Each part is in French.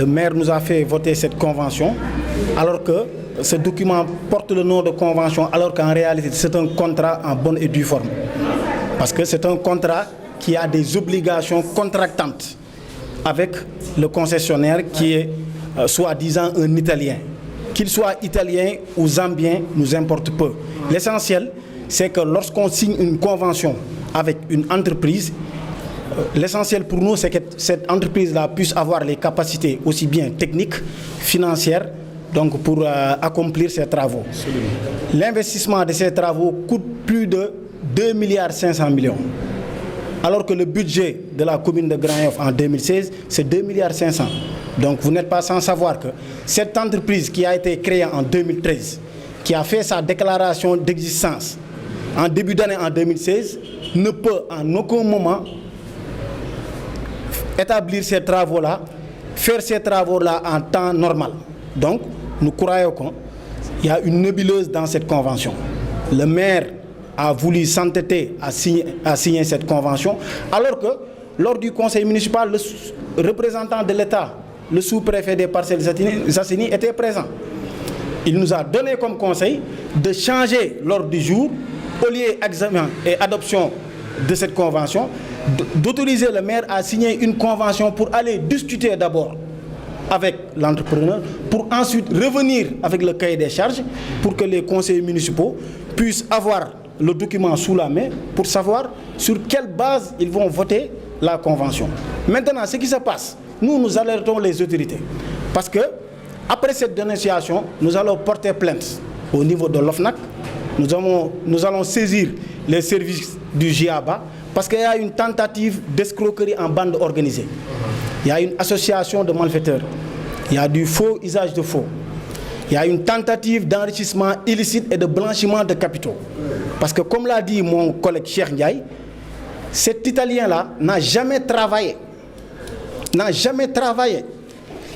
Le maire nous a fait voter cette convention alors que ce document porte le nom de convention alors qu'en réalité c'est un contrat en bonne et due forme. Parce que c'est un contrat qui a des obligations contractantes avec le concessionnaire qui est soi-disant un Italien. Qu'il soit italien ou zambien, nous importe peu. L'essentiel, c'est que lorsqu'on signe une convention avec une entreprise, l'essentiel pour nous, c'est que cette entreprise-là puisse avoir les capacités aussi bien techniques, financières, donc pour accomplir ses travaux. L'investissement de ces travaux coûte plus de 2,5 milliards, alors que le budget de la commune de Grand Yoff en 2016, c'est 2,5 milliards. Donc vous n'êtes pas sans savoir que cette entreprise qui a été créée en 2013, qui a fait sa déclaration d'existence en début d'année en 2016, ne peut en aucun moment établir ces travaux-là, faire ces travaux-là en temps normal. Donc, nous croyons qu'il y a une nébuleuse dans cette convention. Le maire a voulu s'entêter à signer cette convention, alors que lors du conseil municipal, le représentant de l'État, le sous-préfet des Parcelles Assainies, était présent. Il nous a donné comme conseil de changer l'ordre du jour, au lieu d'examen et adoption de cette convention, d'autoriser le maire à signer une convention pour aller discuter d'abord avec l'entrepreneur, pour ensuite revenir avec le cahier des charges, pour que les conseillers municipaux puissent avoir le document sous la main pour savoir sur quelle base ils vont voter la convention. Maintenant, ce qui se passe, nous alertons les autorités. Parce que, après cette dénonciation, nous allons porter plainte au niveau de l'OFNAC. Nous allons saisir les services du GIABA parce qu'il y a une tentative d'escroquerie en bande organisée. Il y a une association de malfaiteurs. Il y a du faux usage de faux. Il y a une tentative d'enrichissement illicite et de blanchiment de capitaux. Parce que comme l'a dit mon collègue Cheikh Ndiaye, cet Italien-là n'a jamais travaillé. N'a jamais travaillé.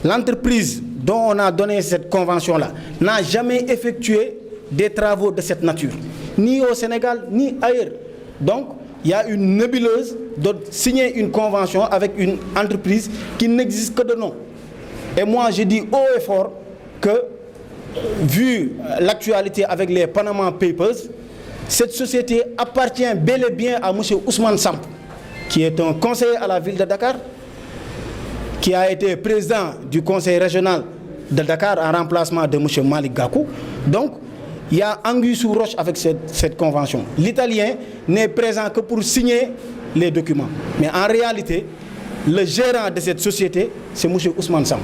L'entreprise dont on a donné cette convention-là n'a jamais effectué des travaux de cette nature, ni au Sénégal, ni ailleurs. Donc, il y a une nébuleuse de signer une convention avec une entreprise qui n'existe que de nom. Et moi, je dis haut et fort que, vu l'actualité avec les Panama Papers, cette société appartient bel et bien à M. Ousmane Samp, qui est un conseiller à la ville de Dakar, qui a été président du conseil régional de Dakar en remplacement de M. Malik Gakou. Donc, il y a anguille sous roche avec cette convention. L'Italien n'est présent que pour signer les documents. Mais en réalité, le gérant de cette société, c'est M. Ousmane Samp.